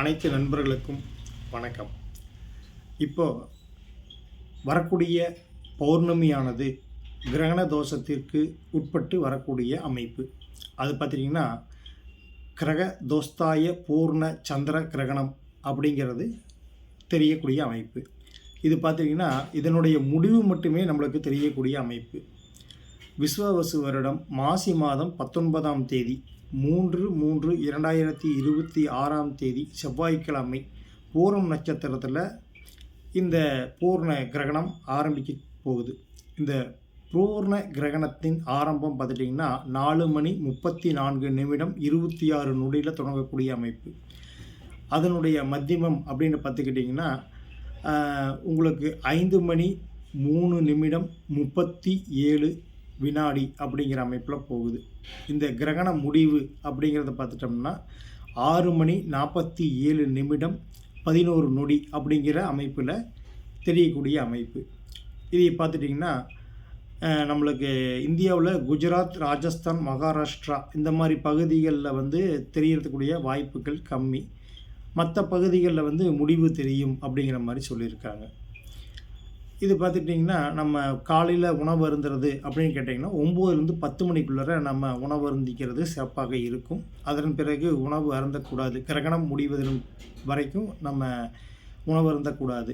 அனைத்து நண்பர்களுக்கும் வணக்கம். இப்போ வரக்கூடிய பௌர்ணமியானது கிரகண தோஷத்திற்கு உட்பட்டு வரக்கூடிய அமைப்பு. அது பார்த்திங்கன்னா கிரக தோஸ்தாய பூர்ண சந்திர கிரகணம் அப்படிங்கிறது தெரியக்கூடிய அமைப்பு. இது பார்த்திங்கன்னா இதனுடைய முடிவு மட்டுமே நம்மளுக்கு தெரியக்கூடிய அமைப்பு. விஸ்வாவசு வருடம் மாசி மாதம் 19ஆம் தேதி 3/3/2026 செவ்வாய்க்கிழமை பூரம் நட்சத்திரத்தில் இந்த பூர்ண கிரகணம் ஆரம்பிக்க போகுது. இந்த பூர்ண கிரகணத்தின் ஆரம்பம் பார்த்துட்டிங்கன்னா 4:34 தொடங்கக்கூடிய அமைப்பு. அதனுடைய மத்தியமம் அப்படின்னு பார்த்துக்கிட்டிங்கன்னா உங்களுக்கு 5:03:37 அப்படிங்கிற அமைப்பில் போகுது. இந்த கிரகண முடிவு அப்படிங்கிறத பார்த்துட்டோம்னா 6:47:11 அப்படிங்கிற அமைப்பில் தெரியக்கூடிய அமைப்பு. இதை பார்த்துட்டிங்கன்னா நம்மளுக்கு இந்தியாவில் குஜராத், ராஜஸ்தான், மகாராஷ்டிரா இந்த மாதிரி பகுதிகளில் தெரியறதுக்கூடிய வாய்ப்புகள் கம்மி. மற்ற பகுதிகளில் முடிவு தெரியும் அப்படிங்கிற மாதிரி சொல்லியிருக்காங்க. இது பார்த்துட்டிங்கன்னா நம்ம காலையில் உணவு அருந்துறது அப்படின்னு கேட்டிங்கன்னா 9லேருந்து 10 மணிக்குள்ளே நம்ம உணவு அருந்திக்கிறது சிறப்பாக இருக்கும். அதன் பிறகு உணவு அருந்தக்கூடாது. கிரகணம் முடிவதன் வரைக்கும் நம்ம உணவு அருந்தக்கூடாது.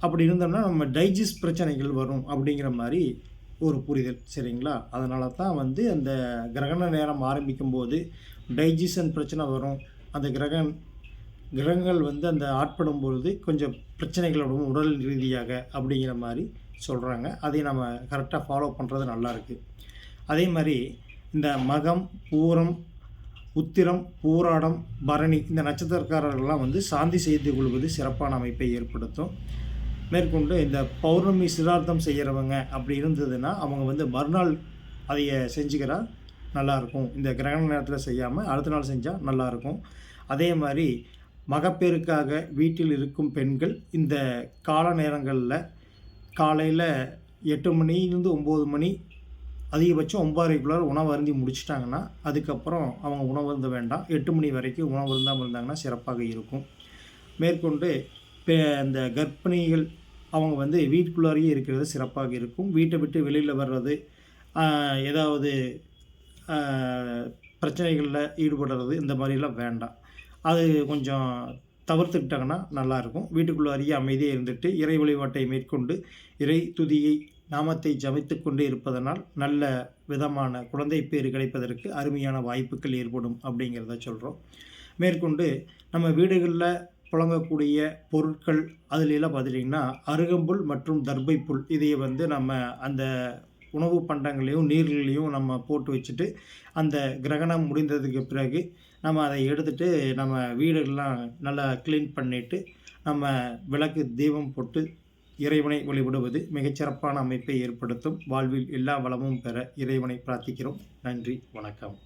அப்படி இருந்தோம்னா நம்ம டைஜஸ்ட் பிரச்சனைகள் வரும் அப்படிங்கிற மாதிரி ஒரு புரிதல், சரிங்களா? அதனால தான் அந்த கிரகண நேரம் ஆரம்பிக்கும்போது டைஜஷன் பிரச்சனை வரும். அந்த கிரகங்கள் அந்த ஆட்படும் பொழுது கொஞ்சம் பிரச்சனைகள் வரும் உடல் ரீதியாக அப்படிங்கிற மாதிரி சொல்கிறாங்க. அதை நம்ம கரெக்டாக ஃபாலோ பண்ணுறது நல்லாயிருக்கு. அதே மாதிரி இந்த மகம், பூரம், உத்திரம், பூராடம், பரணி இந்த நட்சத்திரக்காரர்கள்லாம் சாந்தி செய்து கொள்வது சிறப்பான அமைப்பை ஏற்படுத்தும். மேற்கொண்டு இந்த பௌர்ணமி சிரார்த்தம் செய்கிறவங்க அப்படி இருந்ததுன்னா அவங்க மறுநாள் அதைய செஞ்சுக்கிறா நல்லாயிருக்கும். இந்த கிரகண நேரத்தில் செய்யாமல் அடுத்த நாள் செஞ்சால் நல்லாயிருக்கும். அதே மாதிரி மகப்பேறுக்காக வீட்டில் இருக்கும் பெண்கள் இந்த கால நேரங்களில் காலையில் 8 மணிலேருந்து 9 மணி அதிகபட்சம் 9:30க்குள்ளார உணவு அருந்தி முடிச்சிட்டாங்கன்னா அதுக்கப்புறம் அவங்க உணவு அருந்த வேண்டாம். 8 மணி வரைக்கும் உணவு அருந்தாமல் இருந்தாங்கன்னா சிறப்பாக இருக்கும். மேற்கொண்டு இந்த கர்ப்பிணிகள் அவங்க வீட்டுக்குள்ளாரையே இருக்கிறது சிறப்பாக இருக்கும். வீட்டை விட்டு வெளியில் வர்றது, ஏதாவது பிரச்சனைகளில் ஈடுபடுறது இந்த மாதிரிலாம் வேண்டாம். அது கொஞ்சம் தவிர்த்துக்கிட்டாங்கன்னா நல்லாயிருக்கும். வீட்டுக்குள்ளாரியே அமைதியாக இருந்துட்டு இறை வழிபாட்டை மேற்கொண்டு இறை துதியை நாமத்தை ஜபித்து கொண்டு இருப்பதனால் நல்ல விதமான குழந்தை பேறு கிடைப்பதற்கு அருமையான வாய்ப்புகள் ஏற்படும் அப்படிங்கிறத சொல்கிறோம். மேற்கொண்டு நம்ம வீடுகளில் புழங்கக்கூடிய பொருட்கள் அதிலெல்லாம் பார்த்துட்டிங்கன்னா அருகம்புல் மற்றும் தர்பை புல் இதையை நம்ம அந்த உணவு பண்டங்களையும் நீர்களையும் நம்ம போட்டு வச்சுட்டு அந்த கிரகணம் முடிந்ததுக்கு பிறகு நம்ம அதை எடுத்துகிட்டு நம்ம வீடெல்லாம் நல்லா க்ளீன் பண்ணிவிட்டு நம்ம விளக்கு தீபம் போட்டு இறைவனை வழிபடுவது மிகச்சிறப்பான அமைப்பை ஏற்படுத்தும். வாழ்வில் எல்லா வளமும் பெற இறைவனை பிரார்த்திக்கிறோம். நன்றி, வணக்கம்.